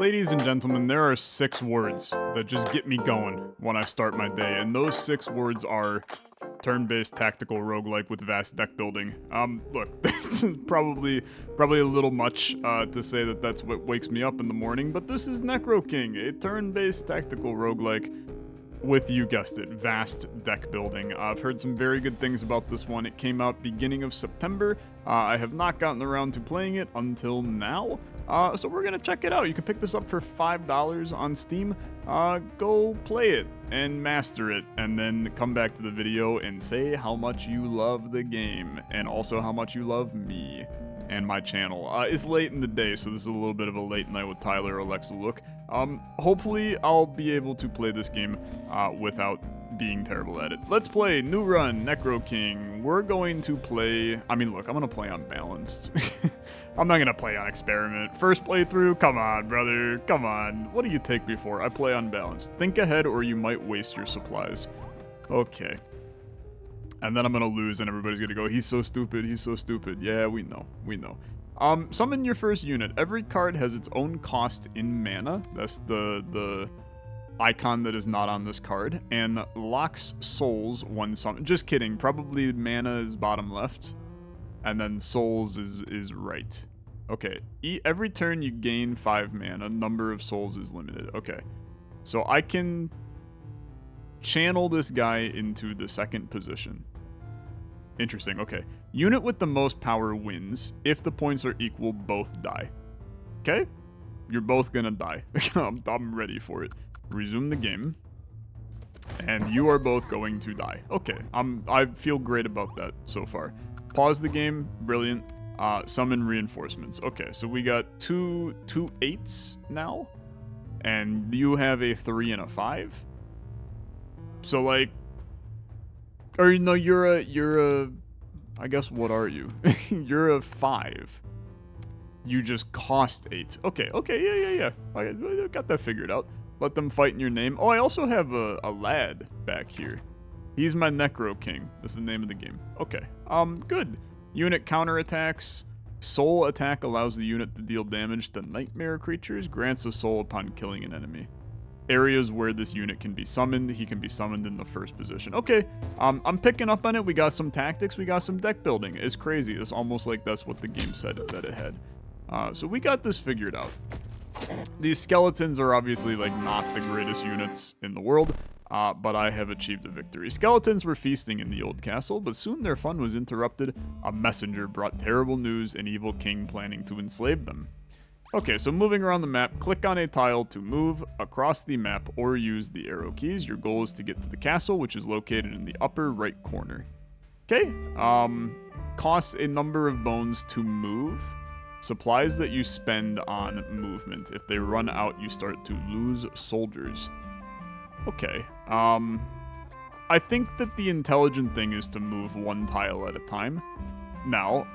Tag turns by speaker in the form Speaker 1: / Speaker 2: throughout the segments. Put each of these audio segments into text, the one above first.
Speaker 1: Ladies and gentlemen, there are 6 words that just get me going when I start my day, and those 6 words are turn-based tactical roguelike with vast deck building. Look, this is probably a little much to say that that's what wakes me up in the morning, but this is Necroking, a turn-based tactical roguelike with, you guessed it, vast deck building. I've heard some very good things about this one. It came out beginning of September. I have not gotten around to playing it until now. So we're gonna check it out. You can pick this up for $5 on Steam. Go play it and master it, and then come back to the video and say how much you love the game, and also how much you love me and my channel. It's late in the day, so this is a little bit of a late night with Tyler Olexa look. Hopefully I'll be able to play this game without being terrible at it. Let's play new run Necroking. We're going to play, I mean, look, I'm gonna play on balanced. I'm not gonna play on experiment. First playthrough, come on, brother, come on. What do you take me for? I play on balanced. Think ahead or you might waste your supplies. Okay. And then I'm gonna lose and everybody's gonna go, he's so stupid, he's so stupid. Yeah, we know, we know. Summon your first unit. Every card has its own cost in mana. That's the icon that is not on this card, and locks souls when summon. Just kidding, probably mana is bottom left, and then souls is right. Okay, every turn you gain 5 mana, number of souls is limited. Okay, so I can channel this guy into the second position. Interesting, okay. Unit with the most power wins. If the points are equal, both die. Okay, you're both gonna die. I'm ready for it. Resume the game, and you are both going to die. Okay, I feel great about that so far. Pause the game, brilliant. Summon reinforcements. Okay, so we got two 8s now, and you have a 3 and a 5. So like, or no, you're a. I guess what are you? You're a 5. You just cost 8. Okay, yeah. I got that figured out. Let them fight in your name. Oh, I also have a lad back here. He's my Necroking. That's the name of the game. Okay. Good. Unit counterattacks. Soul attack allows the unit to deal damage to nightmare creatures. Grants a soul upon killing an enemy. Areas where this unit can be summoned. He can be summoned in the first position. Okay. I'm picking up on it. We got some tactics. We got some deck building. It's crazy. It's almost like that's what the game said that it had. So we got this figured out. These skeletons are obviously like not the greatest units in the world, but I have achieved a victory. Skeletons were feasting in the old castle, but soon their fun was interrupted. A messenger brought terrible news, an evil king planning to enslave them. Okay, so moving around the map, click on a tile to move across the map or use the arrow keys. Your goal is to get to the castle, which is located in the upper right corner. Okay, costs a number of bones to move. Supplies that you spend on movement. If they run out, you start to lose soldiers. Okay. I think that the intelligent thing is to move 1 tile at a time. Now,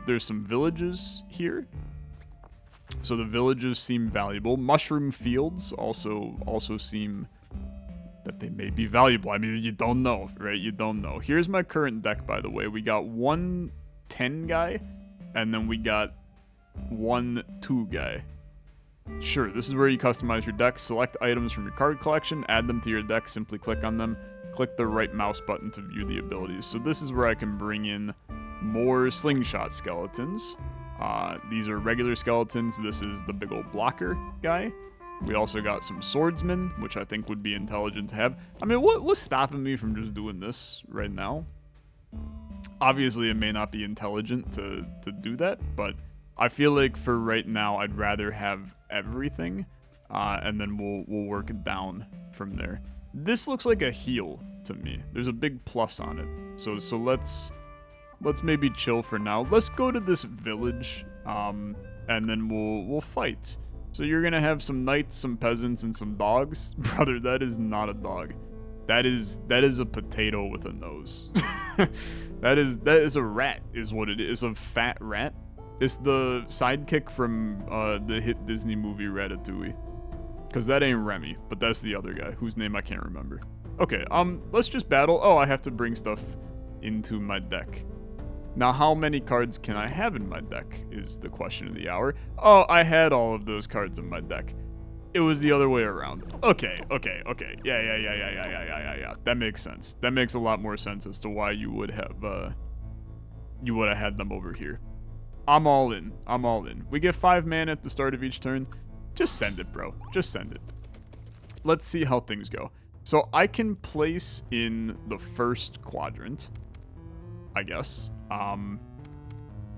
Speaker 1: there's some villages here. So the villages seem valuable. Mushroom fields also seem that they may be valuable. I mean, you don't know, right? You don't know. Here's my current deck, by the way. We got 1 10 guy, and then we got 1 2 guy. Sure, this is where you customize your deck. Select items from your card collection, add them to your deck, simply click on them. Click the right mouse button to view the abilities. So this is where I can bring in more slingshot skeletons. These are regular skeletons. This is the big old blocker guy. We also got some swordsmen, which I think would be intelligent to have. I mean, what's stopping me from just doing this right now? Obviously, it may not be intelligent to do that, but I feel like for right now, I'd rather have everything, and then we'll work down from there. This looks like a heal to me. There's a big plus on it. So let's maybe chill for now. Let's go to this village, and then we'll fight. So you're gonna have some knights, some peasants, and some dogs. Brother, that is not a dog. That is a potato with a nose. that is a rat, is what it is. A fat rat. It's the sidekick from the hit Disney movie Ratatouille. Because that ain't Remy, but that's the other guy, whose name I can't remember. Okay, let's just battle. Oh, I have to bring stuff into my deck. Now, how many cards can I have in my deck is the question of the hour. Oh, I had all of those cards in my deck. It was the other way around. Okay. Yeah. That makes sense. That makes a lot more sense as to why you would have had them over here. I'm all in. We get 5 mana at the start of each turn. Just send it, bro. Just send it. Let's see how things go. So I can place in the first quadrant, I guess.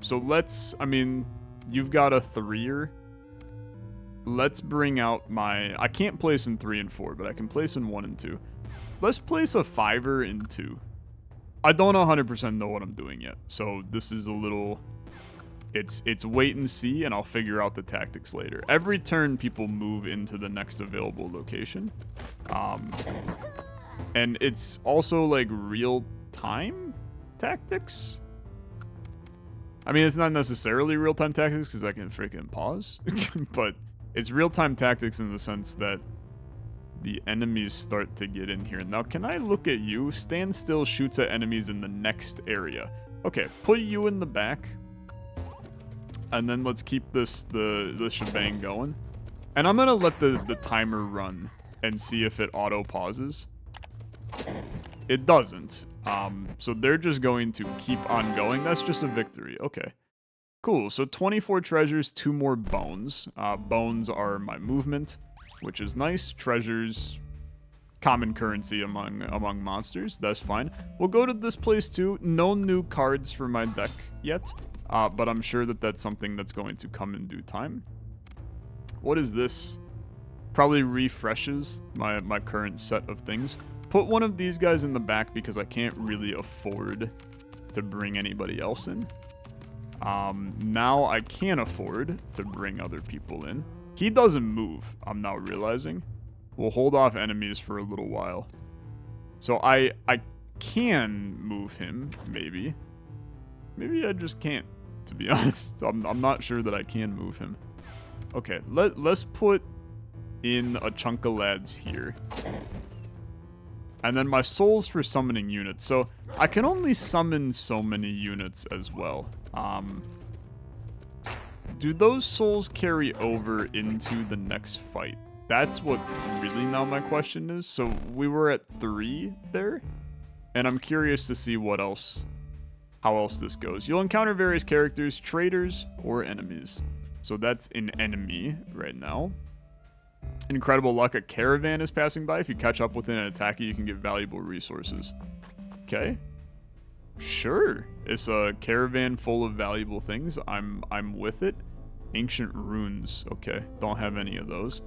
Speaker 1: So let's, I mean, you've got a 3-er. Let's bring out my, I can't place in 3 and 4, but I can place in 1 and 2. Let's place a 5-er in 2. I don't 100% know what I'm doing yet, so this is a little, it's wait and see, and I'll figure out the tactics later. Every turn, people move into the next available location. And it's also like real-time tactics? I mean, it's not necessarily real-time tactics because I can freaking pause, but it's real-time tactics in the sense that the enemies start to get in here. Now, can I look at you? Stand still shoots at enemies in the next area. Okay, put you in the back. And then let's keep this the shebang going. And I'm gonna let the timer run and see if it auto pauses. It doesn't. So they're just going to keep on going. That's just a victory. Okay. Cool. So 24 treasures, 2 more bones. Bones are my movement, which is nice. Treasures, common currency among monsters. That's fine. We'll go to this place too. No new cards for my deck yet, but I'm sure that that's something that's going to come in due time. What is this? Probably refreshes my current set of things. Put one of these guys in the back because I can't really afford to bring anybody else in. Now I can afford to bring other people in. He doesn't move, I'm now realizing. We'll hold off enemies for a little while. So I can move him, maybe. Maybe I just can't, to be honest. I'm not sure that I can move him. Okay, let's put in a chunk of lads here. And then my souls for summoning units. So I can only summon so many units as well. Do those souls carry over into the next fight? That's what really now my question is. So we were at 3 there. And I'm curious to see what else, how else this goes. You'll encounter various characters, traitors, or enemies. So that's an enemy right now. Incredible luck, a caravan is passing by. If you catch up with an attacker, you can get valuable resources. Okay. Sure. It's a caravan full of valuable things. I'm with it. Ancient runes. Okay. Don't have any of those.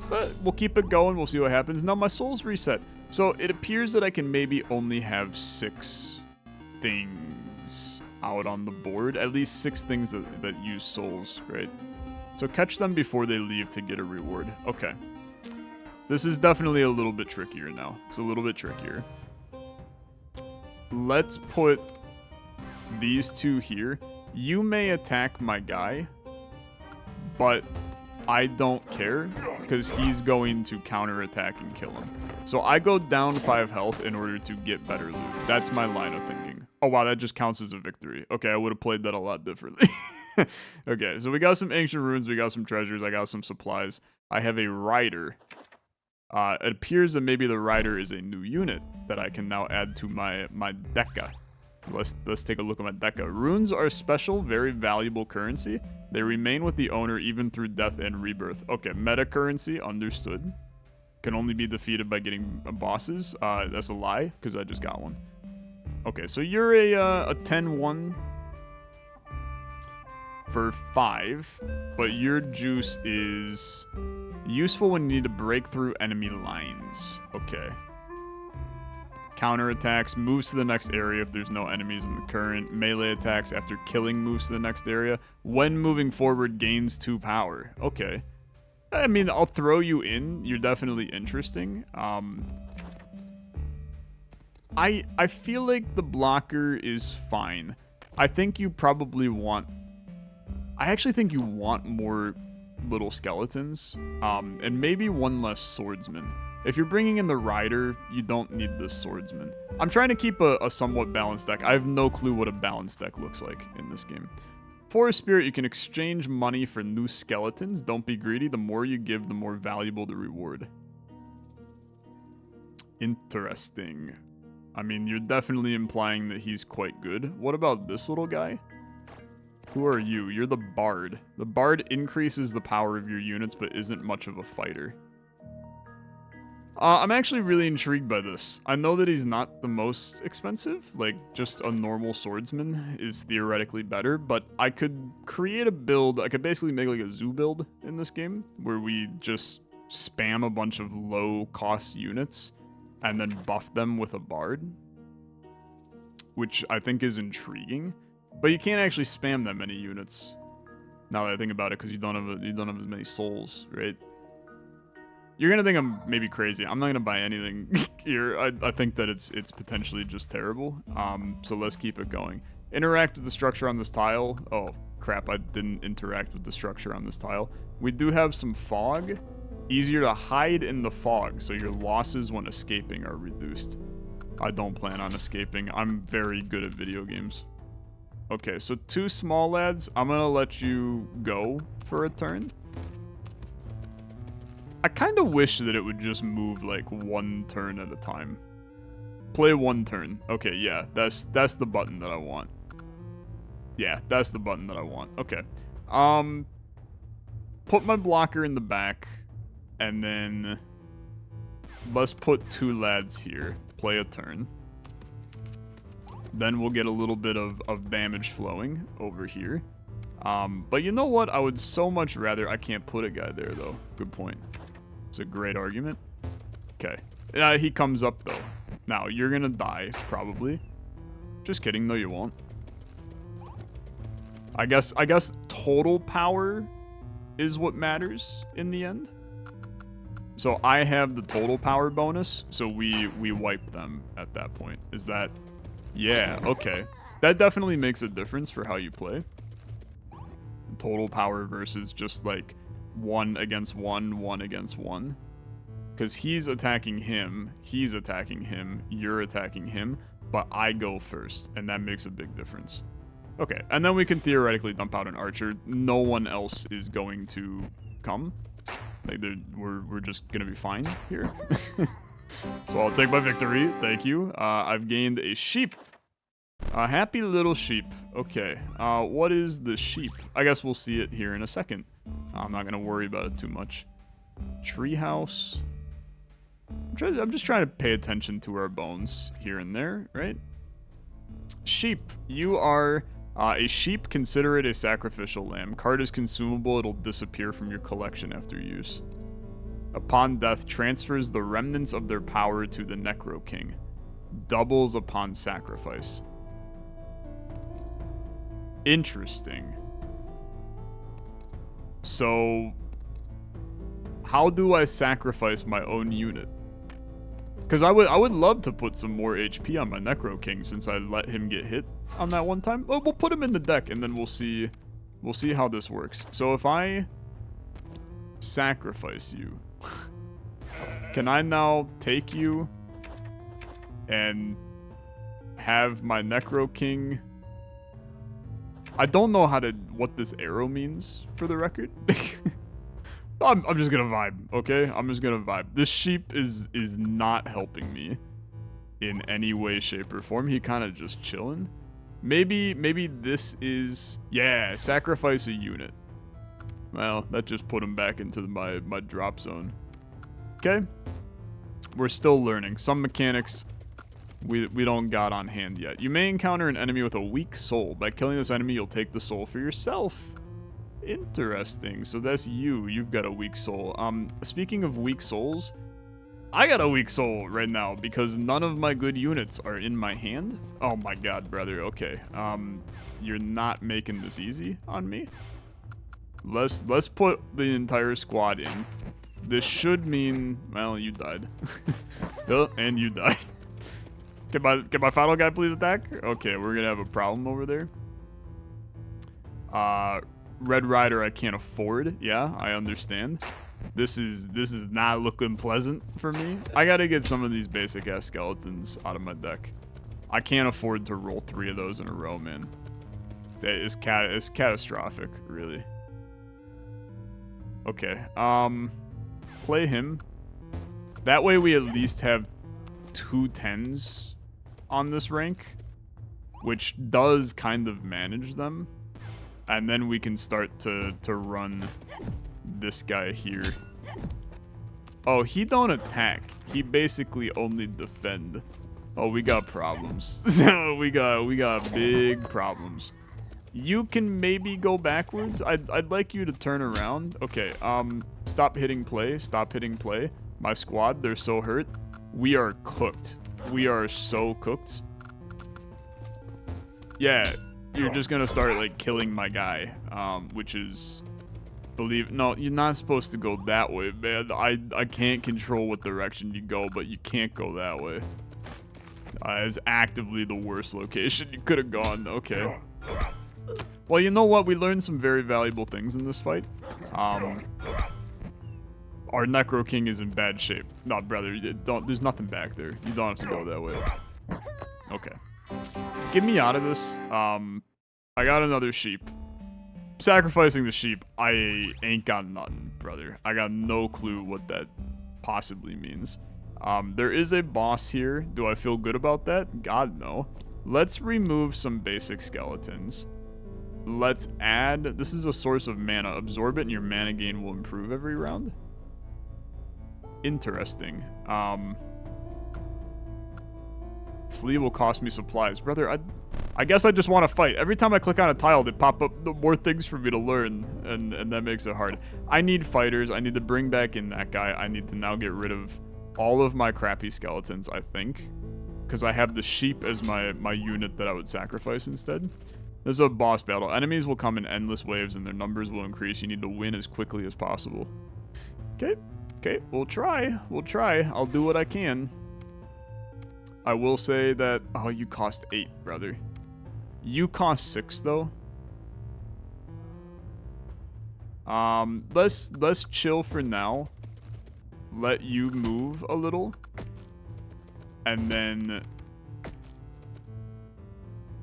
Speaker 1: But we'll keep it going. We'll see what happens. Now my soul's reset. So it appears that I can maybe only have 6 things out on the board. At least 6 things that use souls, right? So catch them before they leave to get a reward. Okay. This is definitely a little bit trickier now. It's a little bit trickier. Let's put these 2 here. You may attack my guy, but I don't care because he's going to counterattack and kill him. So I go down 5 health in order to get better loot. That's my line of thinking. Oh, wow, that just counts as a victory. Okay, I would have played that a lot differently. Okay, so we got some ancient runes, we got some treasures, I got some supplies. I have a rider. It appears that maybe the rider is a new unit that I can now add to my deca. Let's take a look at my deca. Runes are special, very valuable currency. They remain with the owner even through death and rebirth. Okay, meta currency, understood. Can only be defeated by getting bosses. That's a lie, because I just got one. Okay, so you're a 10-1 for 5, but your juice is useful when you need to break through enemy lines. Okay. Counterattacks, moves to the next area if there's no enemies in the current. Melee attacks after killing moves to the next area. When moving forward, gains 2 power. Okay. I mean, I'll throw you in. You're definitely interesting. I feel like the blocker is fine. I think you probably want... I actually think you want more little skeletons. And maybe 1 less swordsman. If you're bringing in the rider, you don't need the swordsman. I'm trying to keep a somewhat balanced deck. I have no clue what a balanced deck looks like in this game. Forest Spirit, you can exchange money for new skeletons. Don't be greedy. The more you give, the more valuable the reward. Interesting. I mean, you're definitely implying that he's quite good. What about this little guy? Who are you? You're the Bard. The Bard increases the power of your units, but isn't much of a fighter. I'm actually really intrigued by this. I know that he's not the most expensive, like just a normal swordsman is theoretically better, but I could create a build, I could basically make like a zoo build in this game, where we just spam a bunch of low cost units and then buff them with a bard, which I think is intriguing, but you can't actually spam that many units, now that I think about it, because you don't have as many souls, right? You're gonna think I'm maybe crazy. I'm not gonna buy anything here. I think that it's potentially just terrible. So let's keep it going. Interact with the structure on this tile. Oh crap, I didn't interact with the structure on this tile. We do have some fog. Easier to hide in the fog, so your losses when escaping are reduced. I don't plan on escaping. I'm very good at video games. Okay, so 2 small lads. I'm gonna let you go for a turn. I kind of wish that it would just move like 1 turn at a time. Play 1 turn. Okay, yeah, that's the button that I want. Yeah, that's the button that I want. Okay. Put my blocker in the back, and then let's put 2 lads here. Play a turn. Then we'll get a little bit of damage flowing over here. But you know what? I would so much rather... I can't put a guy there, though. Good point. It's a great argument. Okay. He comes up, though. Now, you're gonna die, probably. Just kidding, though you won't. I guess total power is what matters in the end. So I have the total power bonus, so we wipe them at that point. Is that... Yeah, okay. That definitely makes a difference for how you play. Total power versus just like 1 against 1, 1 against 1. Because he's attacking him, you're attacking him, but I go first, and that makes a big difference. Okay, and then we can theoretically dump out an archer. No one else is going to come. Like, we're just gonna be fine here. So I'll take my victory, thank you. I've gained a sheep. A happy little sheep. Okay, what is the sheep? I guess we'll see it here in a second. I'm not gonna worry about it too much. Treehouse. I'm just trying to pay attention to our bones here and there, right? Sheep. You are a sheep. Consider it a sacrificial lamb. Card is consumable. It'll disappear from your collection after use. Upon death, transfers the remnants of their power to the Necroking. Doubles upon sacrifice. Interesting. So, how do I sacrifice my own unit? Because I would love to put some more HP on my Necroking since I let him get hit on that one time. Oh, we'll put him in the deck and then we'll see how this works. So if I sacrifice you, can I now take you and have my Necroking? I don't know what this arrow means, for the record. I'm just gonna vibe, okay? I'm just gonna vibe. This sheep is not helping me in any way, shape, or form. He kind of just chilling. Maybe this is... Yeah, sacrifice a unit. Well, that just put him back into my drop zone. Okay. We're still learning. Some mechanics we don't got on hand yet. You may encounter an enemy with a weak soul. By killing this enemy, you'll take the soul for yourself. Interesting. So that's you. You've got a weak soul. Speaking of weak souls, I got a weak soul right now because none of my good units are in my hand. Oh my god, brother. Okay. You're not making this easy on me. Let's put the entire squad in. This should mean, well, you died. Oh, and you died. Can my final guy please attack? Okay, we're gonna have a problem over there. Red Rider I can't afford. Yeah, I understand. This is not looking pleasant for me. I gotta get some of these basic ass skeletons out of my deck. I can't afford to roll 3 of those in a row, man. That is catastrophic, really. Okay, play him. That way we at least have 2 10s on this rank, which does kind of manage them. And then we can start to run this guy here. Oh, he don't attack. He basically only defend. Oh, we got problems. we got big problems. You can maybe go backwards. I'd like you to turn around. Okay, stop hitting play. Stop hitting play. My squad, they're so hurt. We are cooked. We are so cooked. Yeah, you're just gonna start like killing my guy, which is, no, you're not supposed to go that way, man. I can't control what direction you go, but you can't go that way. It's actively the worst location you could have gone. Okay. Well, you know what? We learned some very valuable things in this fight. Our Necroking is in bad shape. No, brother, there's nothing back there. You don't have to go that way. Okay. Get me out of this. I got another sheep. Sacrificing the sheep, I ain't got nothing, brother. I got no clue what that possibly means. There is a boss here. Do I feel good about that? God, no. Let's remove some basic skeletons. Let's add... This is a source of mana. Absorb it and your mana gain will improve every round. Interesting. Flee will cost me supplies. Brother, I guess I just want to fight. Every time I click on a tile, they pop up more things for me to learn, and that makes it hard. I need fighters. I need to bring back in that guy. I need to now get rid of all of my crappy skeletons, I think. Because I have the sheep as my unit that I would sacrifice instead. There's a boss battle. Enemies will come in endless waves and their numbers will increase. You need to win as quickly as possible. Okay, we'll try. I'll do what I can. I will say that... Oh, you cost 8, brother. You cost 6, though. Let's chill for now. Let you move a little. And then...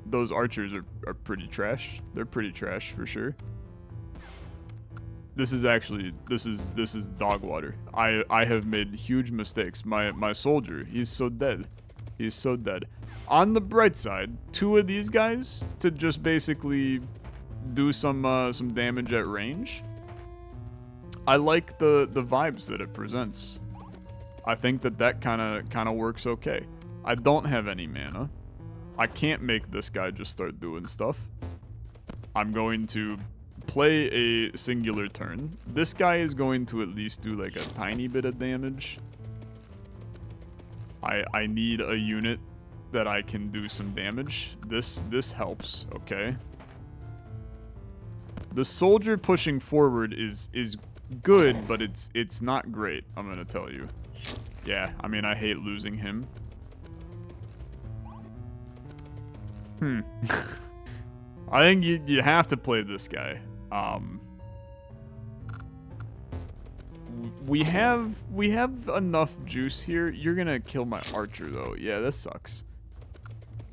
Speaker 1: Those archers are pretty trash. They're pretty trash for sure. This is actually... This is dog water. I have made huge mistakes. My soldier, he's so dead. He's so dead. On the bright side, 2 of these guys to just basically do some damage at range. I like the vibes that it presents. I think that kind of works okay. I don't have any mana. I can't make this guy just start doing stuff. I'm going to play a singular turn. This guy is going to at least do like a tiny bit of damage. I need a unit that I can do some damage. This helps, okay? The soldier pushing forward is good, but it's not great, I'm gonna tell you. Yeah, I mean, I hate losing him. I think you have to play this guy. We have enough juice here. You're gonna kill my archer though. Yeah, that sucks.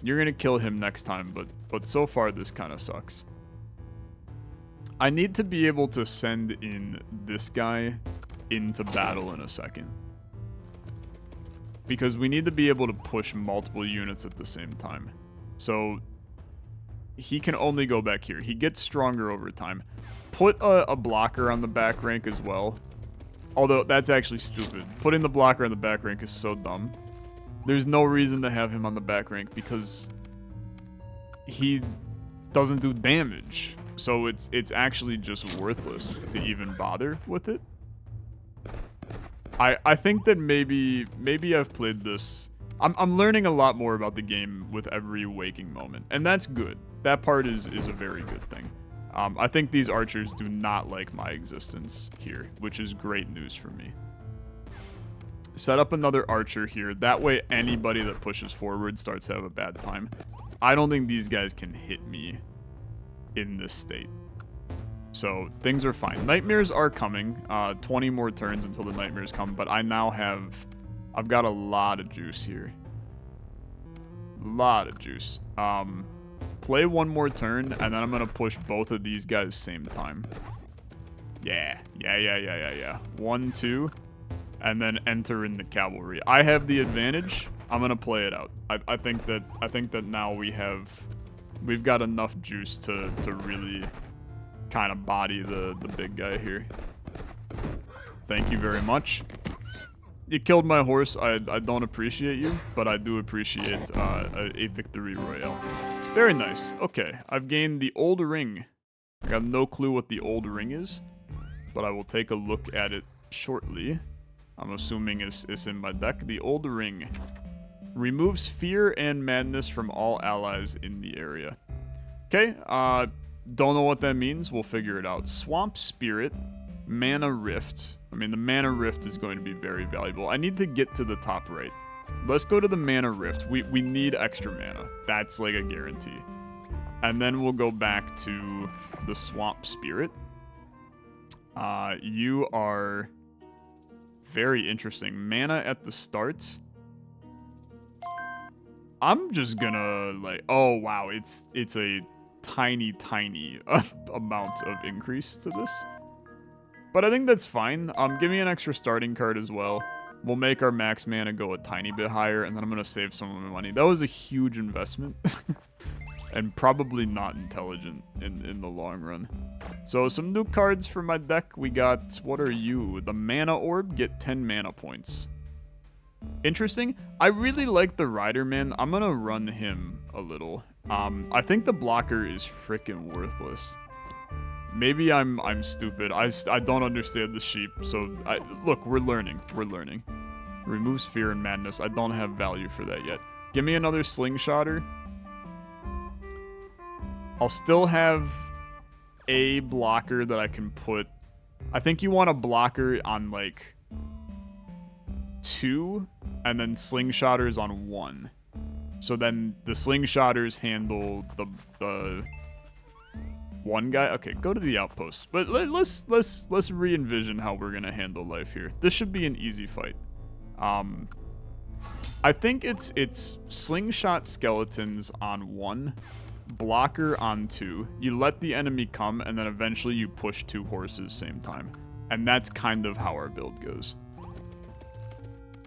Speaker 1: You're gonna kill him next time, but so far this kind of sucks. I need to be able to send in this guy into battle in a second. Because we need to be able to push multiple units at the same time. So he can only go back here. He gets stronger over time. Put a blocker on the back rank as well. Although, that's actually stupid. Putting the blocker on the back rank is so dumb. There's no reason to have him on the back rank because he doesn't do damage. So it's actually just worthless to even bother with it. I think that maybe I've played this... I'm learning a lot more about the game with every waking moment. And that's good. That part is a very good thing. I think these archers do not like my existence here, which is great news for me. Set up another archer here. That way anybody that pushes forward starts to have a bad time. I don't think these guys can hit me in this state. So things are fine. Nightmares are coming. 20 more turns until the nightmares come, but I've got a lot of juice here. Lot of juice. Play one more turn, and then I'm gonna push both of these guys same time. Yeah. 1, 2, and then enter in the cavalry. I have the advantage. I'm gonna play it out. I think that now we've got enough juice to really kind of body the big guy here. Thank you very much. You killed my horse. I don't appreciate you, but I do appreciate a victory royale. Very nice. Okay, I've gained the old ring. I got no clue what the old ring is, but I will take a look at it shortly. I'm assuming it's in my deck. The old ring removes fear and madness from all allies in the area. Okay, don't know what that means. We'll figure it out. Swamp Spirit, Mana Rift. I mean, the Mana Rift is going to be very valuable. I need to get to the top right. Let's go to the Mana Rift. We need extra mana. That's like a guarantee. And then we'll go back to the Swamp Spirit. You are very interesting. Mana at the start. I'm just gonna like, oh wow, it's a tiny amount of increase to this. But I think that's fine. Give me an extra starting card as well. We'll make our max mana go a tiny bit higher, and then I'm gonna save some of my money. That was a huge investment. And probably not intelligent in the long run. So some new cards for my deck. We got, what are you? The Mana Orb, get 10 mana points. Interesting. I really like the Rider Man. I'm gonna run him a little. I think the blocker is freaking worthless. Maybe I'm stupid. I don't understand the sheep. So look, we're learning. Removes fear and madness. I don't have value for that yet. Give me another slingshotter. I'll still have a blocker that I can put. I think you want a blocker on like 2 and then slingshotters on 1. So then the slingshotters handle the one guy. Okay, go to the outpost. But let's re-envision how we're gonna handle life here. This should be an easy fight. I think it's slingshot skeletons on 1, blocker on 2. You let the enemy come, and then eventually you push 2 horses same time. And that's kind of how our build goes.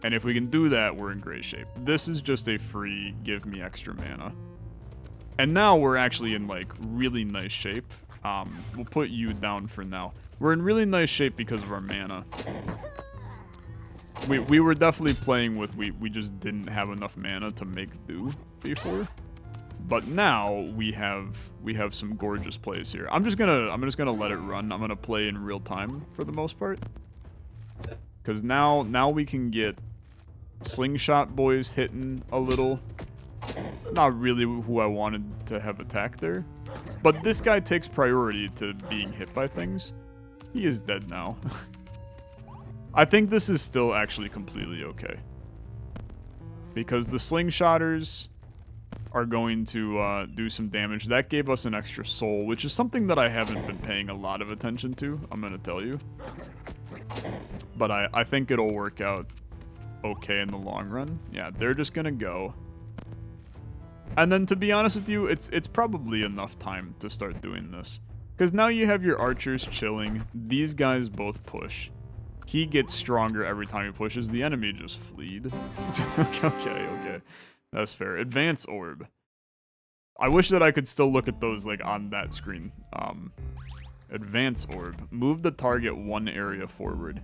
Speaker 1: And if we can do that, we're in great shape. This is just a free give me extra mana. And now we're actually in like really nice shape. We'll put you down for now. We're in really nice shape because of our mana. We were definitely playing with, we just didn't have enough mana to make do before. But now we have some gorgeous plays here. I'm just gonna let it run. I'm gonna play in real time for the most part. Cause now we can get slingshot boys hitting a little. Not really who I wanted to have attack there. But this guy takes priority to being hit by things. He is dead now. I think this is still actually completely okay. Because the slingshotters are going to do some damage. That gave us an extra soul, which is something that I haven't been paying a lot of attention to, I'm going to tell you. But I think it'll work out okay in the long run. Yeah, they're just going to go. And then to be honest with you, it's probably enough time to start doing this. Because now you have your archers chilling. These guys both push. He gets stronger every time he pushes. The enemy just fleed. Okay. That's fair. Advance orb. I wish that I could still look at those like on that screen. Advance orb. Move the target 1 area forward.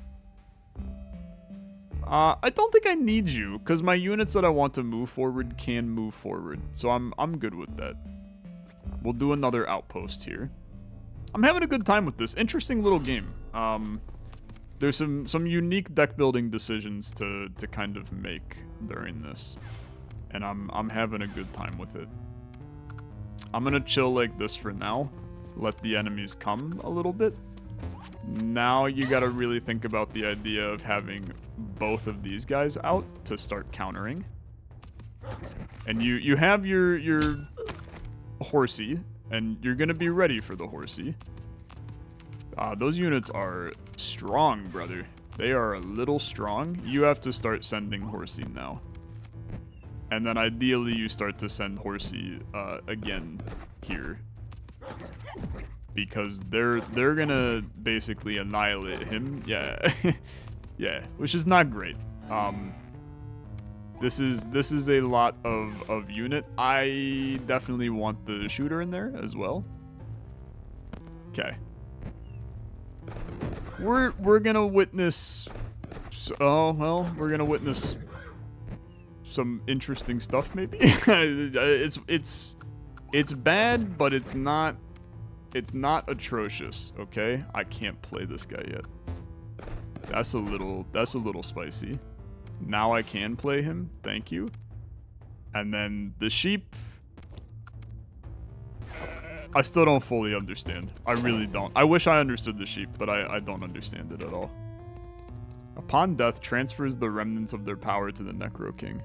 Speaker 1: I don't think I need you, because my units that I want to move forward can move forward. So I'm good with that. We'll do another outpost here. I'm having a good time with this. Interesting little game. There's some unique deck building decisions to kind of make during this. And I'm having a good time with it. I'm gonna chill like this for now. Let the enemies come a little bit. Now you gotta really think about the idea of having both of these guys out to start countering. And you have your horsey, and you're gonna be ready for the horsey. Those units are strong, brother. They are a little strong. You have to start sending Horsey now. And then ideally you start to send Horsey again here. Because they're gonna basically annihilate him. Yeah. Yeah, which is not great. This is a lot of unit. I definitely want the shooter in there as well. Okay. We're gonna witness. Oh well, we're gonna witness some interesting stuff. Maybe it's bad, but it's not atrocious. Okay, I can't play this guy yet. That's a little spicy. Now I can play him. Thank you. And then the sheep. I still don't fully understand. I really don't. I wish I understood the sheep, but I don't understand it at all. Upon death, transfers the remnants of their power to the Necroking.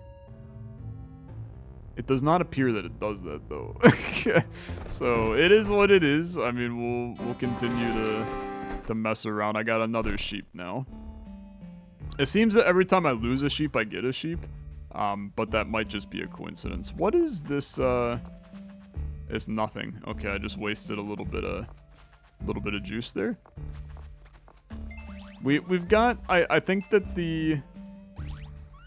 Speaker 1: It does not appear that it does that, though. So, it is what it is. I mean, we'll continue to mess around. I got another sheep now. It seems that every time I lose a sheep, I get a sheep. But that might just be a coincidence. What is this, It's nothing. Okay, I just wasted a little bit of juice there. We've got, I think that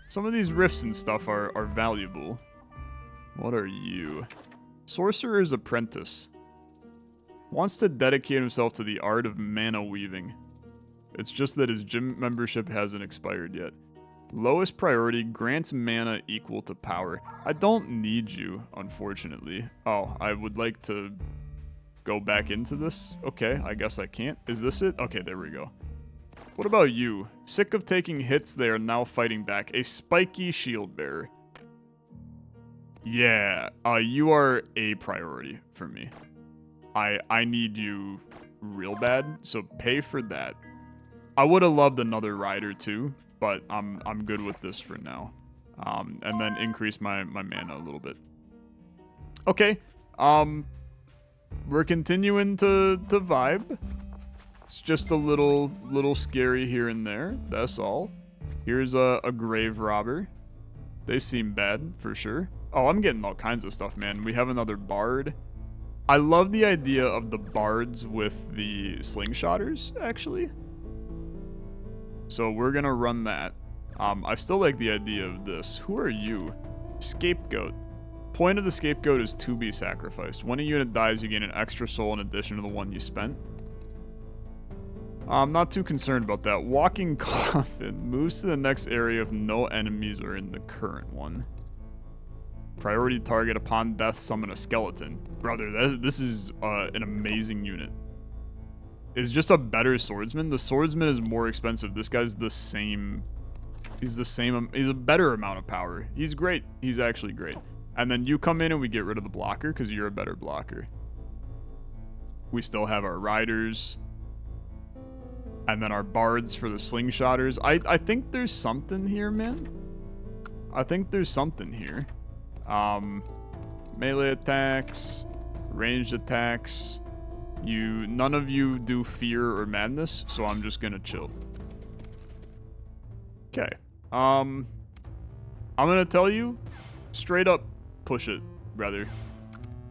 Speaker 1: some of these rifts and stuff are valuable. What are you? Sorcerer's Apprentice. Wants to dedicate himself to the art of mana weaving. It's just that his gym membership hasn't expired yet. Lowest priority, grants mana equal to power. I don't need you, unfortunately. Oh, I would like to go back into this. Okay, I guess I can't. Is this it? Okay, there we go. What about you? Sick of taking hits, they are now fighting back. A spiky shield bearer. Yeah, you are a priority for me. I need you real bad, so pay for that. I would have loved another rider too, but I'm good with this for now. And then increase my mana a little bit. Okay, we're continuing to vibe. It's just a little scary here and there, that's all. Here's a grave robber. They seem bad, for sure. Oh, I'm getting all kinds of stuff, man. We have another bard. I love the idea of the bards with the slingshotters, actually. So we're gonna run that. I still like the idea of this. Who are you? Scapegoat. Point of the scapegoat is to be sacrificed. When a unit dies, you gain an extra soul in addition to the one you spent. I'm not too concerned about that. Walking coffin moves to the next area if no enemies are in the current one. Priority target upon death, summon a skeleton. Brother, this is an amazing unit. Is just a better swordsman. The swordsman is more expensive. This guy's the same. He's a better amount of power. He's great. He's actually great. And then you come in and we get rid of the blocker because you're a better blocker. We still have our riders. And then our bards for the slingshotters. I think there's something here, man. I think there's something here. Melee attacks, ranged attacks. None of you do fear or madness, so I'm just gonna chill. Okay. I'm gonna tell you, straight up, push it, brother.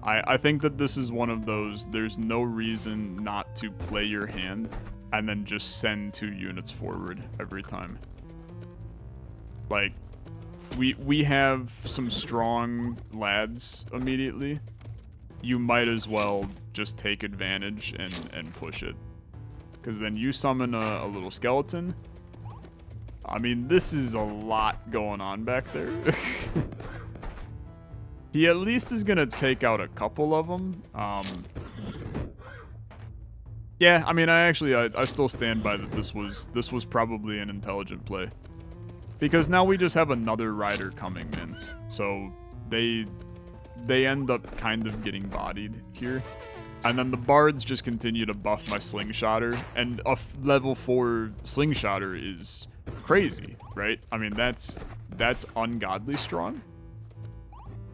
Speaker 1: I think that this is one of those, there's no reason not to play your hand and then just send 2 units forward every time. Like, we have some strong lads immediately. You might as well just take advantage and push it. Because then you summon a little skeleton. I mean, this is a lot going on back there. He at least is going to take out a couple of them. Yeah, I mean, I still stand by that this was probably an intelligent play. Because now we just have another rider coming in. So they end up kind of getting bodied here. And then the bards just continue to buff my slingshotter. And a level 4 slingshotter is crazy, right? I mean, that's ungodly strong.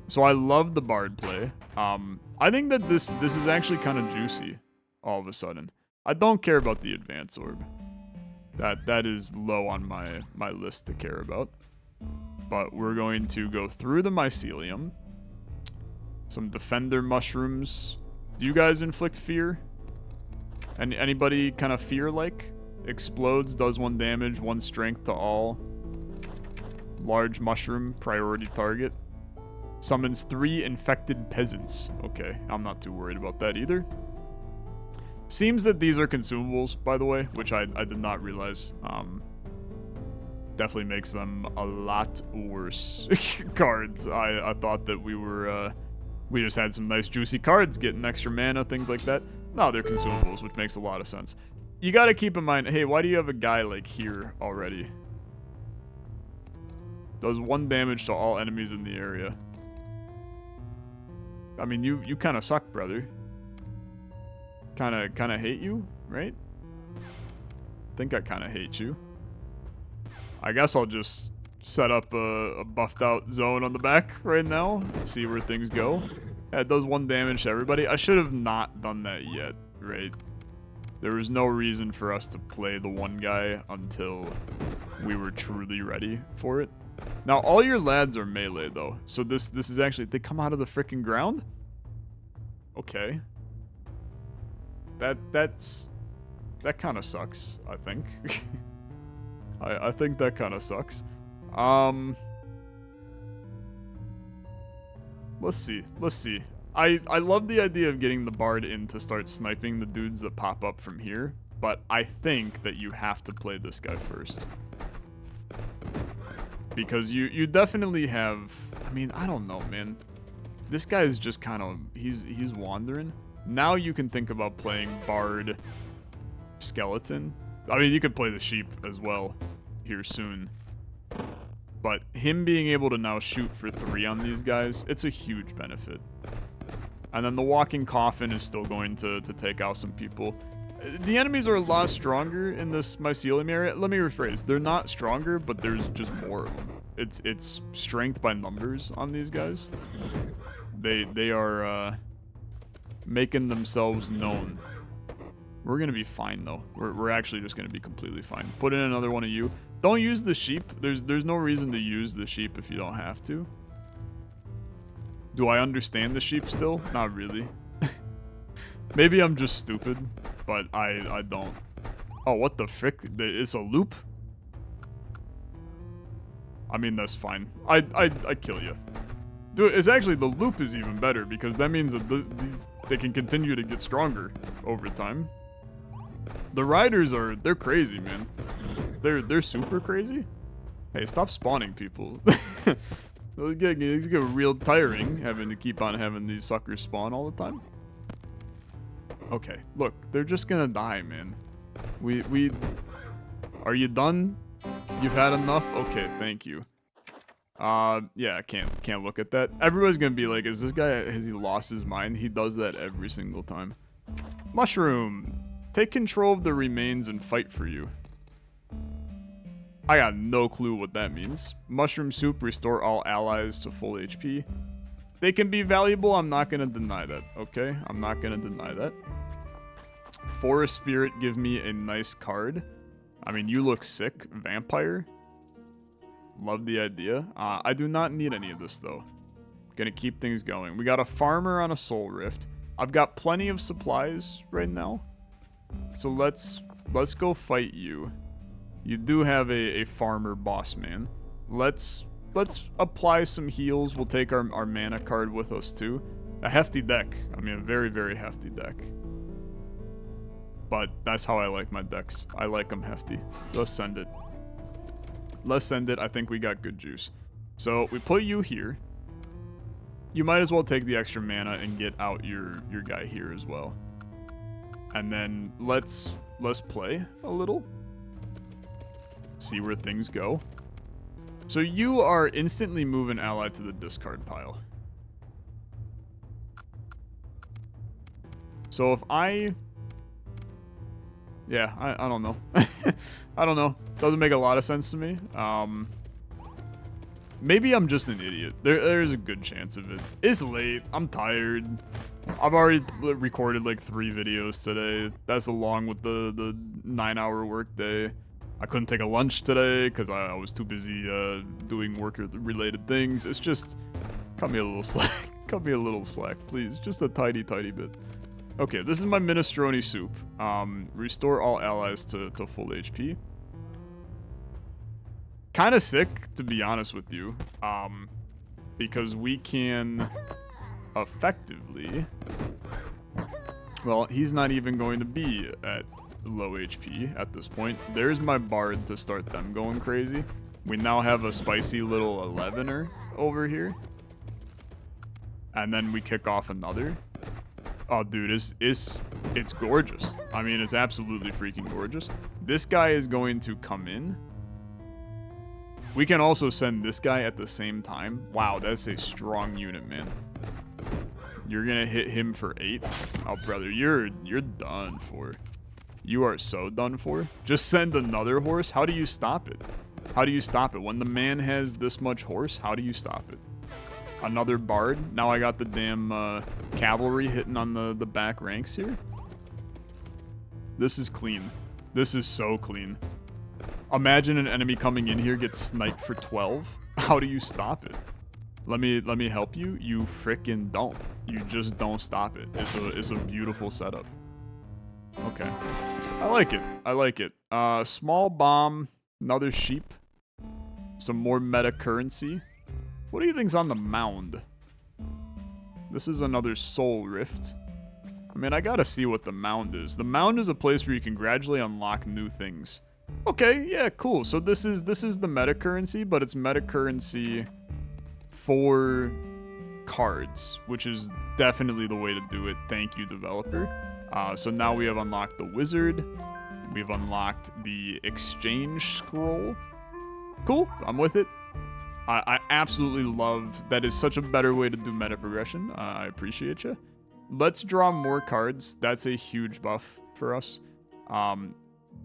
Speaker 1: So I love the bard play. I think that this is actually kind of juicy all of a sudden. I don't care about the advance orb. That is low on my list to care about. But we're going to go through the mycelium. Some defender mushrooms. Do you guys inflict fear? Anybody kind of fear-like? Explodes, does 1 damage, 1 strength to all. Large mushroom, priority target. Summons 3 infected peasants. Okay, I'm not too worried about that either. Seems that these are consumables, by the way, which I did not realize. Definitely makes them a lot worse cards. I thought that we just had some nice juicy cards, getting extra mana, things like that. No, they're consumables, which makes a lot of sense. You gotta keep in mind, hey, why do you have a guy like here already? Does 1 damage to all enemies in the area. I mean, you kind of suck, brother. Kind of hate you, right? Think I kind of hate you. I guess I'll just set up a buffed out zone on the back right now. See where things go. Yeah, it does 1 damage to everybody. I should have not done that yet, right? There was no reason for us to play the 1 guy until we were truly ready for it. Now, all your lads are melee, though. So this is actually... They come out of the freaking ground? Okay. That kind of sucks, I think. I think that kind of sucks. Let's see. I love the idea of getting the bard in to start sniping the dudes that pop up from here, but I think that you have to play this guy first. Because you definitely have... I mean, I don't know, man. This guy is just kind of... He's wandering. Now you can think about playing bard skeleton. I mean, you could play the sheep as well here soon. But him being able to now shoot for 3 on these guys, it's a huge benefit. And then the walking coffin is still going to take out some people. The enemies are a lot stronger in this mycelium area. Let me rephrase. They're not stronger, but there's just more of them. It's strength by numbers on these guys. They are making themselves known. We're gonna be fine though. We're actually just gonna be completely fine. Put in another one of you. Don't use the sheep. There's no reason to use the sheep if you don't have to. Do I understand the sheep still? Not really. Maybe I'm just stupid, but I don't. Oh, what the frick? It's a loop? I mean, that's fine. I kill you. Dude, it's actually, the loop is even better because that means that they can continue to get stronger over time. The riders they're crazy, man. They're super crazy. Hey, stop spawning people. It's get real tiring having to keep on having these suckers spawn all the time. Okay, look, they're just gonna die, man. Are you done? You've had enough? Okay, thank you. Yeah, I can't look at that. Everybody's gonna be like, is this guy, has he lost his mind? He does that every single time. Mushroom! Take control of the remains and fight for you. I got no clue what that means. Mushroom soup, restore all allies to full HP. They can be valuable, I'm not gonna deny that, okay? I'm not gonna deny that. Forest Spirit, give me a nice card. I mean, you look sick. Vampire. Love the idea. I do not need any of this, though. Gonna keep things going. We got a farmer on a soul rift. I've got plenty of supplies right now. So let's go fight you. You do have a farmer boss man. Let's apply some heals. We'll take our mana card with us, too. A hefty deck. I mean, a very, very hefty deck. But that's how I like my decks. I like them hefty. Let's send it. Let's send it. I think we got good juice. So we put you here. You might as well take the extra mana and get out your guy here as well. And then let's play a little. See where things go. So you are instantly move an ally to the discard pile. So if yeah, I don't know. I don't know. Doesn't make a lot of sense to me. Maybe I'm just an idiot. There's a good chance of it. It's late. I'm tired. I've already recorded like 3 videos today. That's along with the 9-hour workday. I couldn't take a lunch today because I was too busy doing work-related things. It's just, cut me a little slack. Cut me a little slack, please. Just a tiny bit. Okay, this is my minestrone soup. Restore all allies to full HP. Kind of sick, to be honest with you, because we can effectively, well, he's not even going to be at low HP at this point. There's my bard to start them going crazy. We now have a spicy little 11er over here, and then we kick off another. Oh, dude, it's gorgeous. I mean, it's absolutely freaking gorgeous. This guy is going to come in. We can also send this guy at the same time. Wow, that's a strong unit, man. You're gonna hit him for 8? Oh, brother, you're done for. You are so done for. Just send another horse? How do you stop it? How do you stop it? When the man has this much horse, how do you stop it? Another bard? Now I got the damn cavalry hitting on the back ranks here. This is clean. This is so clean. Imagine an enemy coming in here gets sniped for 12. How do you stop it? Let me help you. You frickin' don't. You just don't stop it. It's a beautiful setup. Okay. I like it. I like it. Small bomb, another sheep, some more meta currency. What do you think's on the mound? This is another soul rift. I mean, I gotta see what the mound is. The mound is a place where you can gradually unlock new things. Okay, yeah, cool. So this is the meta currency, but it's meta currency for cards, which is definitely the way to do it. Thank you, developer. So now we have unlocked the wizard. We've unlocked the exchange scroll. Cool, I'm with it. I absolutely love that. Is such a better way to do meta progression. I appreciate you. Let's draw more cards. That's a huge buff for us.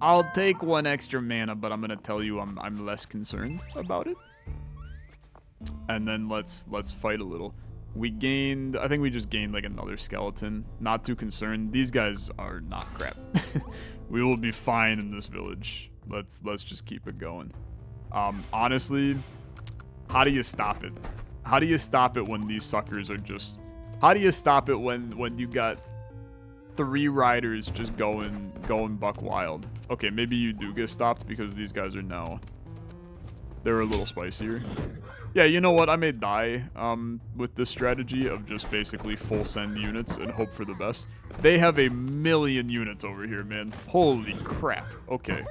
Speaker 1: I'll take 1 extra mana, but I'm gonna tell you I'm less concerned about it. And then let's fight a little. We gained, I think we just gained like another skeleton. Not too concerned. These guys are not crap. We will be fine in this village. Let's just keep it going. Honestly, how do you stop it? How do you stop it when these suckers are just? How do you stop it when you got 3 riders just going buck wild? Okay, maybe you do get stopped because these guys are now, they're a little spicier. Yeah, you know what? I may die with this strategy of just basically full send units and hope for the best. They have a million units over here, man. Holy crap. Okay.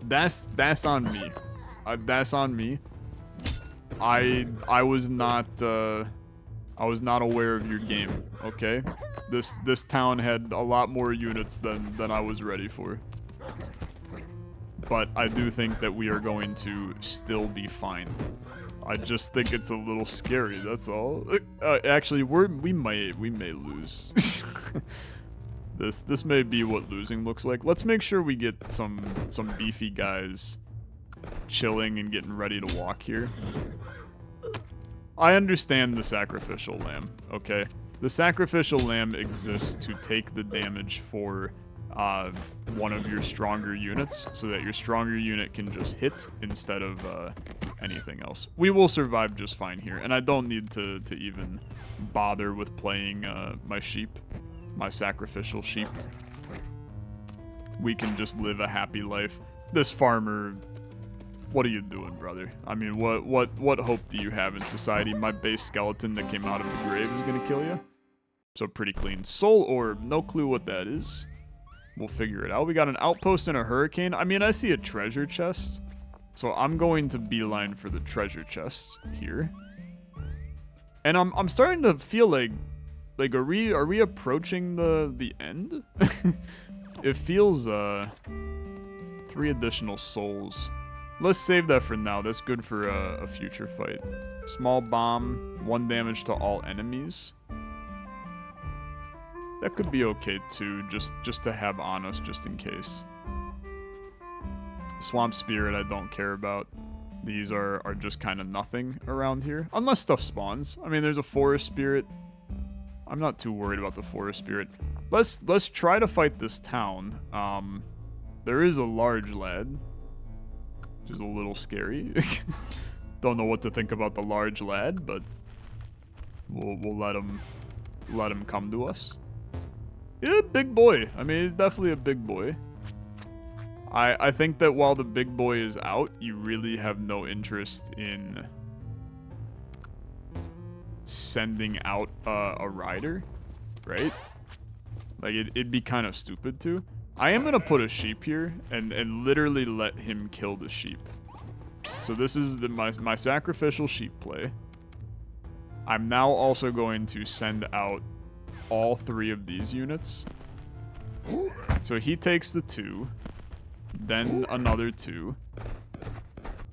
Speaker 1: That's on me. That's on me. I was not aware of your game, okay? This town had a lot more units than I was ready for. But I do think that we are going to still be fine. I just think it's a little scary, that's all. Actually, we may lose. This may be what losing looks like. Let's make sure we get some beefy guys chilling and getting ready to walk here. I understand the sacrificial lamb, okay? The sacrificial lamb exists to take the damage for one of your stronger units, so that your stronger unit can just hit instead of anything else. We will survive just fine here, and I don't need to even bother with playing my sheep, my sacrificial sheep. We can just live a happy life. This farmer, what are you doing, brother? I mean, what hope do you have in society? My base skeleton that came out of the grave is gonna kill you? So pretty clean. Soul orb, no clue what that is. We'll figure it out. We got an outpost and a hurricane. I mean, I see a treasure chest. So I'm going to beeline for the treasure chest here. And I'm starting to feel like are we approaching the end? It feels 3 additional souls. Let's save that for now. That's good for a future fight. Small bomb, 1 damage to all enemies. That could be okay too, just to have on us just in case. Swamp Spirit I don't care about. These are just kind of nothing around here. Unless stuff spawns. I mean, there's a forest spirit. I'm not too worried about the forest spirit. Let's try to fight this town. There is a large lad, which is a little scary. Don't know what to think about the large lad, but we'll let him come to us. Yeah, big boy. I mean, he's definitely a big boy. I think that while the big boy is out, you really have no interest in sending out a rider, right? Like, it'd be kind of stupid to. I am going to put a sheep here and literally let him kill the sheep. So this is my sacrificial sheep play. I'm now also going to send out all 3 of these units. So he takes the 2. Then another 2.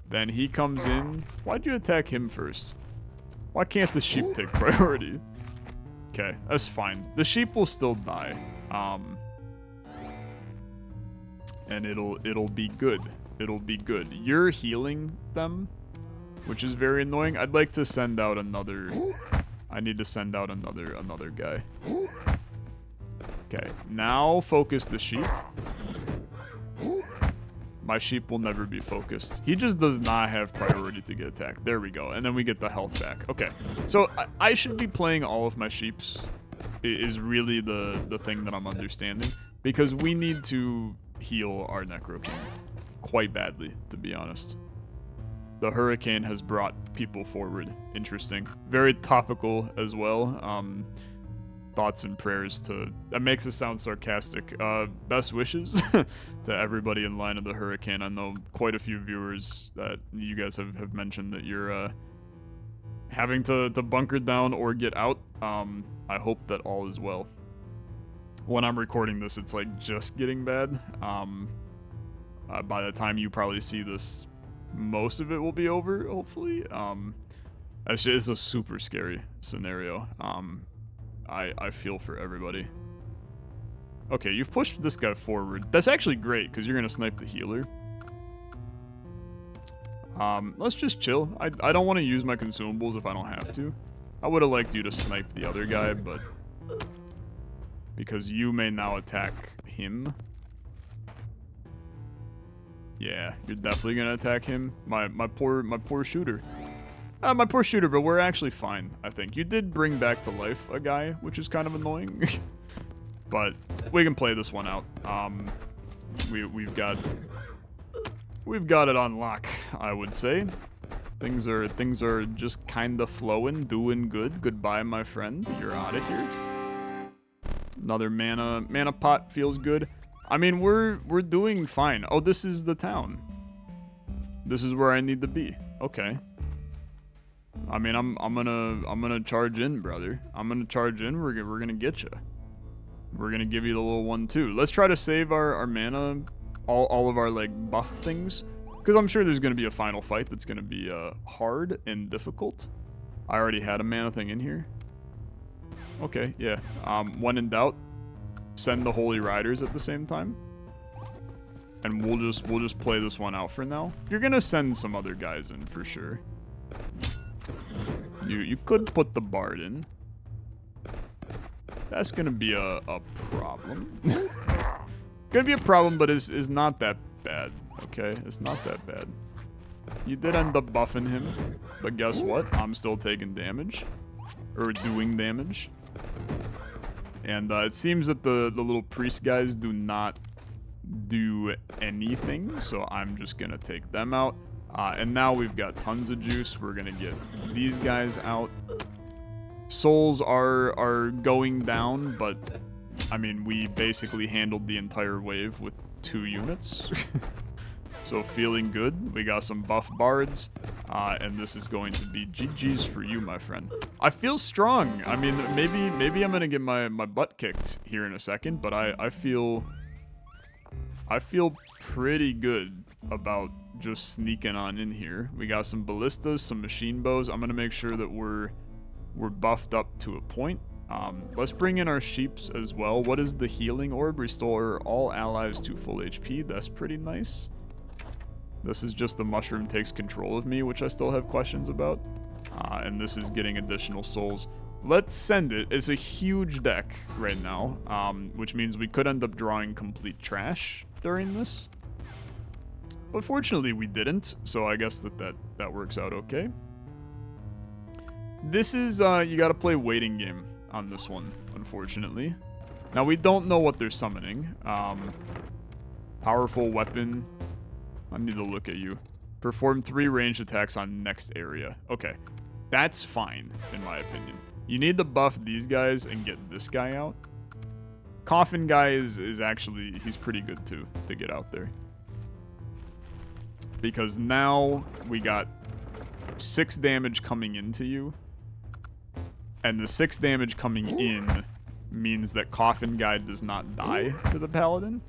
Speaker 1: Then he comes in. Why'd you attack him first? Why can't the sheep take priority? Okay, that's fine. The sheep will still die. And it'll be good. It'll be good. You're healing them, which is very annoying. I'd like to send out another. I need to send out another guy. Okay, now focus the sheep. My sheep will never be focused. He just does not have priority to get attacked. There we go. And then we get the health back. Okay. So I should be playing all of my sheeps is really the thing that I'm understanding. Because we need to heal our Necroking quite badly, to be honest. The hurricane has brought people forward. Interesting. Very topical as well. Thoughts and prayers to... That makes it sound sarcastic. Best wishes to everybody in line of the hurricane. I know quite a few viewers that you guys have mentioned that you're having to bunker down or get out. I hope that all is well. When I'm recording this, it's like just getting bad. By the time you probably see this, most of it will be over, hopefully. It's a super scary scenario. I feel for everybody. Okay, you've pushed this guy forward. That's actually great, because you're going to snipe the healer. Let's just chill. I don't want to use my consumables if I don't have to. I would have liked you to snipe the other guy, but... Because you may now attack him. Yeah, you're definitely going to attack him. My poor shooter. My poor shooter, but we're actually fine, I think. You did bring back to life a guy, which is kind of annoying. But we can play this one out. We've got it on lock, I would say. Things are just kind of flowing, doing good. Goodbye, my friend. You're out of here. Another mana pot feels good. I mean, we're doing fine. Oh, this is the town. This is where I need to be. Okay. I mean, I'm gonna charge in, brother. I'm gonna charge in. We're gonna get you. We're gonna give you the little 1-2. Let's try to save our mana, all of our like buff things, because I'm sure there's gonna be a final fight that's gonna be hard and difficult. I already had a mana thing in here. Okay, yeah. When in doubt, send the Holy Riders at the same time, and we'll just play this one out for now. You're gonna send some other guys in for sure. You could put the Bard in. That's gonna be a problem. Gonna be a problem, but is not that bad. Okay, it's not that bad. You did end up buffing him, but guess what? I'm still taking damage, or doing damage. And it seems that the little priest guys do not do anything, so I'm just gonna take them out. And now we've got tons of juice. We're gonna get these guys out. Souls are going down, but I mean, we basically handled the entire wave with 2 units. So feeling good. We got some buff bards, and this is going to be GG's for you, my friend. I feel strong. I mean, maybe I'm gonna get my butt kicked here in a second, but I feel pretty good about just sneaking on in here. We got some ballistas, some machine bows. I'm gonna make sure that we're buffed up to a point. Let's bring in our sheeps as well. What is the healing orb? Restore all allies to full HP. That's pretty nice. This is just the mushroom takes control of me, which I still have questions about. And this is getting additional souls. Let's send it. It's a huge deck right now, which means we could end up drawing complete trash during this. But fortunately we didn't, so I guess that works out okay. This is, you gotta play waiting game on this one, unfortunately. Now we don't know what they're summoning. Powerful weapon. I need to look at you. Perform 3 ranged attacks on next area. Okay, that's fine, in my opinion. You need to buff these guys and get this guy out. Coffin guy is actually, he's pretty good too, to get out there. Because now we got 6 damage coming into you. And the 6 damage coming in means that Coffin guy does not die to the paladin.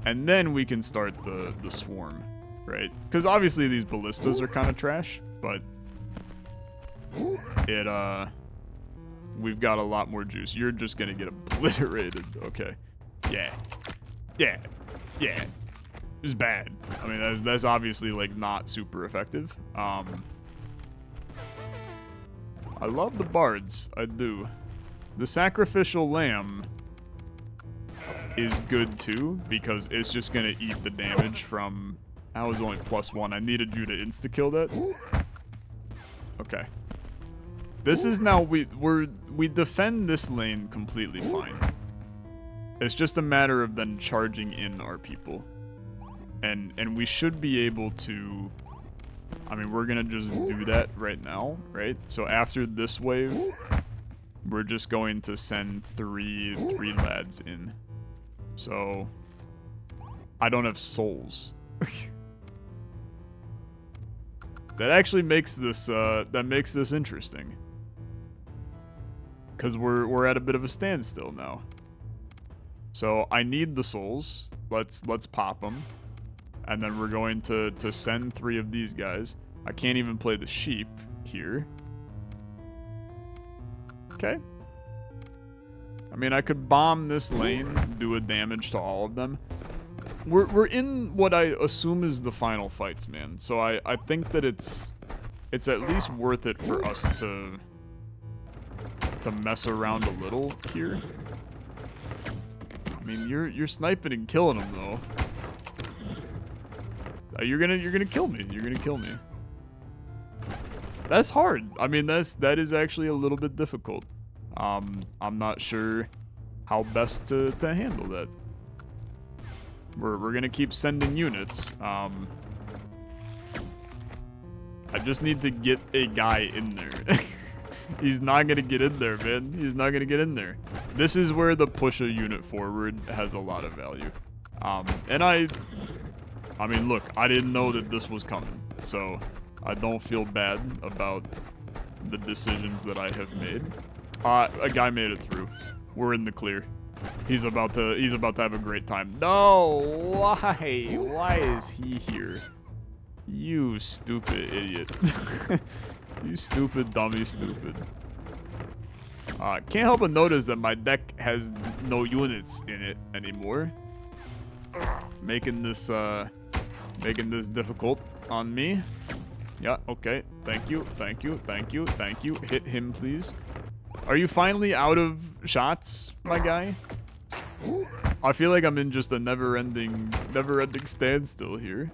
Speaker 1: And then we can start the swarm, right? Because obviously these ballistas are kind of trash, but we've got a lot more juice. You're just gonna get obliterated. Okay. Yeah. Yeah. Yeah. It's bad. I mean, that's obviously, like, not super effective. I love the bards. I do. The sacrificial lamb is good, too, because it's just gonna eat the damage from... That was only +1. I needed you to insta-kill that. Okay. This is now... We defend this lane completely fine. It's just a matter of then charging in our people. And we should be able to... I mean, we're gonna just do that right now, right? So after this wave, we're just going to send three lads in. So... I don't have souls. That actually makes this, that makes this interesting. Because we're at a bit of a standstill now. So I need the souls. Let's pop them. And then we're going to send 3 of these guys. I can't even play the sheep here. Okay. I mean, I could bomb this lane, do a damage to all of them. We're in what I assume is the final fights, man. So I think that it's at least worth it for us to mess around a little here. I mean, you're sniping and killing them though. You're gonna kill me. You're gonna kill me. That's hard. I mean, that is actually a little bit difficult. I'm not sure how best to handle that. We're gonna keep sending units. I just need to get a guy in there. He's not gonna get in there, man. He's not gonna get in there. This is where the push a unit forward has a lot of value. And I mean, look, I didn't know that this was coming, so I don't feel bad about the decisions that I have made. A guy made it through. We're in the clear. He's about to have a great time. No, why? Why is he here? You stupid idiot. You stupid dummy stupid. Can't help but notice that my deck has no units in it anymore. Making this difficult on me. Yeah, okay. Thank you, thank you, thank you, thank you. Hit him, please. Are you finally out of shots, my guy? I feel like I'm in just a never-ending standstill here.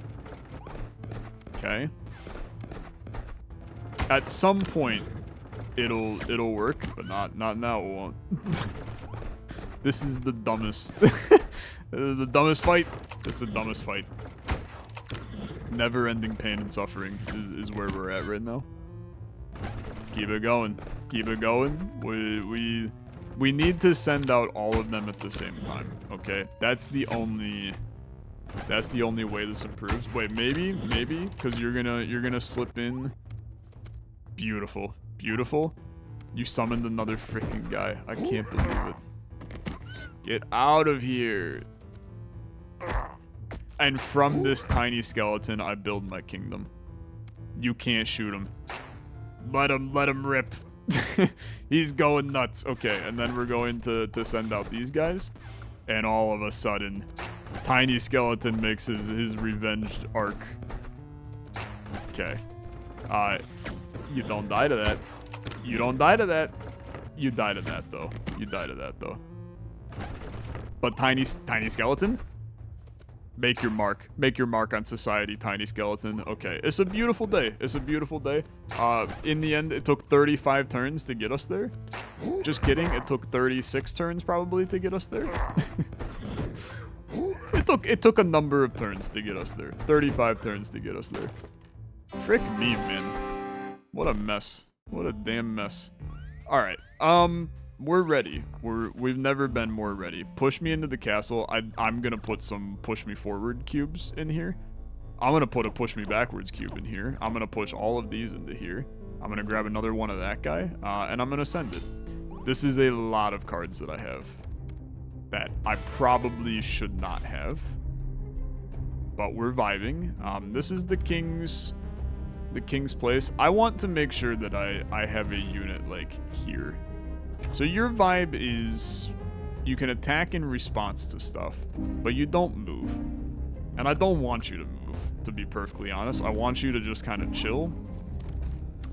Speaker 1: Okay. At some point, it'll work, but not now. It won't. This is the dumbest, the dumbest fight. This is the dumbest fight. Never-ending pain and suffering is where we're at right now. Keep it going. Keep it going. We need to send out all of them at the same time. Okay, that's the only way this improves. Wait, maybe, because you're gonna slip in. Beautiful, beautiful. You summoned another freaking guy. I can't believe it. Get out of here. And from this tiny skeleton, I build my kingdom. You can't shoot him. Let him rip. He's going nuts. Okay, and then we're going to send out these guys. And all of a sudden, Tiny skeleton makes his revenged arc. Okay. You don't die to that. You don't die to that. You die to that though. You die to that though. But tiny skeleton? Make your mark. Make your mark on society, tiny skeleton. Okay, it's a beautiful day. It's a beautiful day. In the end, it took 35 turns to get us there. Just kidding. It took 36 turns probably to get us there. It took a number of turns to get us there. 35 turns to get us there. Frick me, man. What a mess. What a damn mess. All right. We're ready. We've never been more ready. Push me into the castle. I'm gonna put some push me forward cubes in here. I'm gonna put a push me backwards cube in here. I'm gonna push all of these into here. I'm gonna grab another one of that guy, and I'm gonna send it. This is a lot of cards that I have that I probably should not have, but we're vibing. This is the king's place. I want to make sure that I have a unit like here. So your vibe is you can attack in response to stuff, but you don't move. And I don't want you to move, to be perfectly honest. I want you to just kind of chill.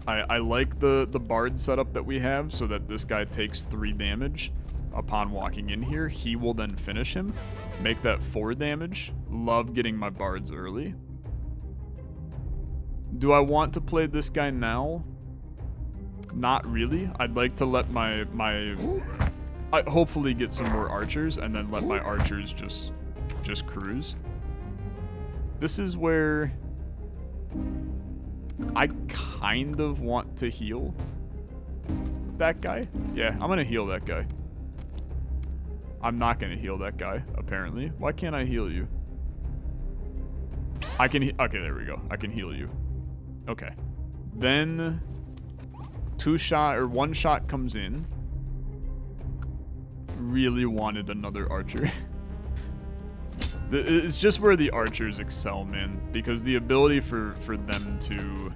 Speaker 1: I like the bard setup that we have so that this guy takes 3 damage upon walking in here. He will then finish him, make that 4 damage. Love getting my bards early. Do I want to play this guy now? Not really. I'd like to let I hopefully get some more archers and then let my archers just cruise. This is where I kind of want to heal that guy. Yeah, I'm gonna heal that guy. I'm not gonna heal that guy, apparently. Why can't I heal you? I can okay, there we go. I can heal you. Okay. Then 1 shot comes in. Really wanted another archer. It's just where the archers excel, man, because the ability for them to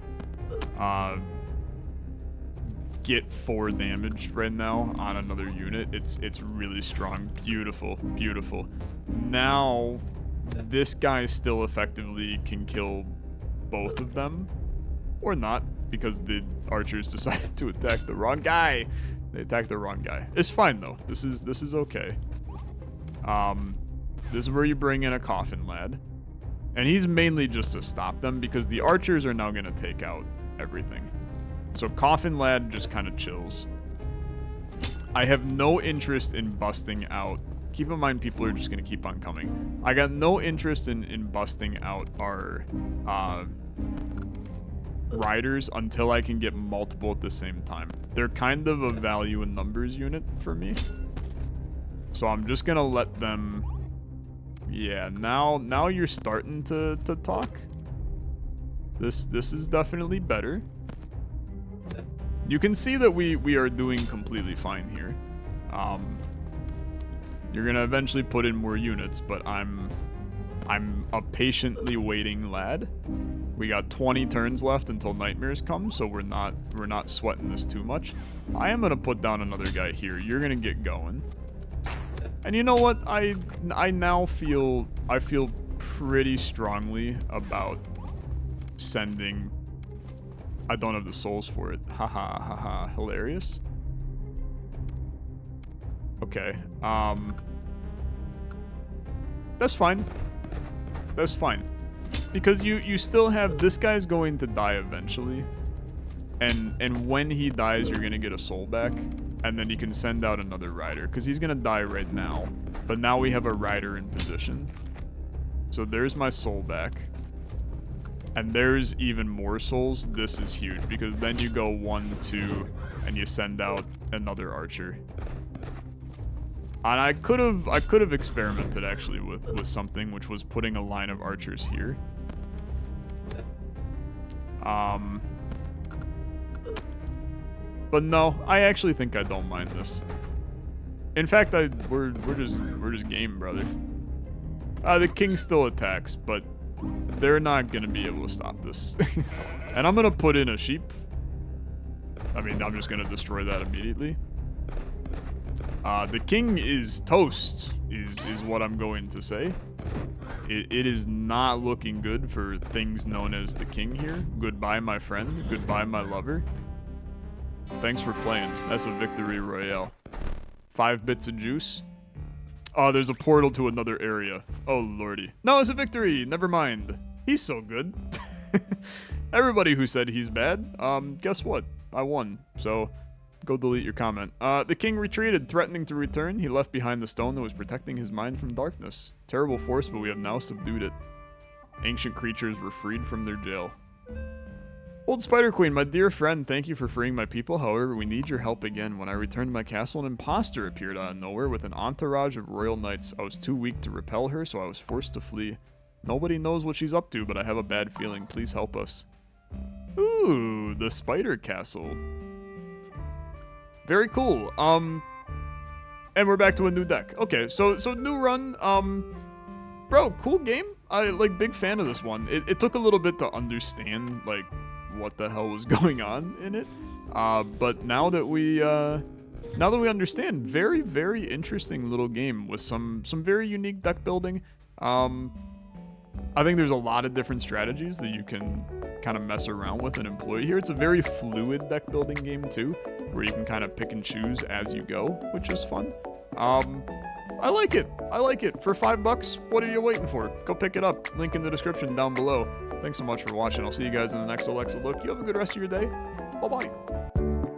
Speaker 1: get 4 damage right now on another unit, it's really strong. Beautiful, beautiful. Now this guy still effectively can kill both of them, or not, because the archers decided to attack the wrong guy. They attacked the wrong guy. It's fine though. This is okay. This is where you bring in a coffin lad, and he's mainly just to stop them because the archers are now gonna take out everything. So coffin lad just kind of chills. I have no interest in busting out. Keep in mind, people are just gonna keep on coming. I got no interest in busting out our riders until I can get multiple at the same time. They're kind of a value in numbers unit for me. So I'm just gonna let them. Yeah, now you're starting to talk. This is definitely better. You can see that we are doing completely fine here. You're gonna eventually put in more units, but I'm a patiently waiting lad. We got 20 turns left until nightmares come, so we're not sweating this too much. I am gonna put down another guy here. You're gonna get going. And you know what? I now feel pretty strongly about sending. I don't have the souls for it. Haha, haha, hilarious. Okay, that's fine. That's fine. Because you still have, this guy's going to die eventually. And when he dies, you're gonna get a soul back. And then you can send out another rider, because he's gonna die right now. But now we have a rider in position. So there's my soul back. And there's even more souls. This is huge, because then you go 1, 2, and you send out another archer. And I could have experimented actually with something, which was putting a line of archers here. But no, I actually think I don't mind this. In fact, we're just game, brother. The king still attacks, but they're not gonna be able to stop this. And I'm gonna put in a sheep. I mean, I'm just gonna destroy that immediately. The king is toast. is what I'm going to say. It is not looking good for things known as the king here. Goodbye, my friend. Goodbye, my lover. Thanks for playing. That's a victory royale. 5 bits of juice. Oh, there's a portal to another area. Oh, lordy. No, it's a victory. Never mind. He's so good. Everybody who said he's bad, guess what? I won. So, go delete your comment. The king retreated, threatening to return. He left behind the stone that was protecting his mind from darkness. Terrible force, but we have now subdued it. Ancient creatures were freed from their jail. Old Spider Queen, my dear friend, thank you for freeing my people. However, we need your help again. When I returned to my castle, an imposter appeared out of nowhere with an entourage of royal knights. I was too weak to repel her, so I was forced to flee. Nobody knows what she's up to, but I have a bad feeling. Please help us. Ooh, the Spider Castle. Very cool. And we're back to a new deck. Okay, so new run. Bro, cool game. I big fan of this one. It took a little bit to understand like what the hell was going on in it. But now that we understand, very, very interesting little game with some very unique deck building. I think there's a lot of different strategies that you can kind of mess around with and employ here. It's a very fluid deck building game too, where you can kind of pick and choose as you go, which is fun. I like it. I like it. For $5, what are you waiting for? Go pick it up. Link in the description down below. Thanks so much for watching. I'll see you guys in the next Olexa look. You have a good rest of your day. Bye-bye.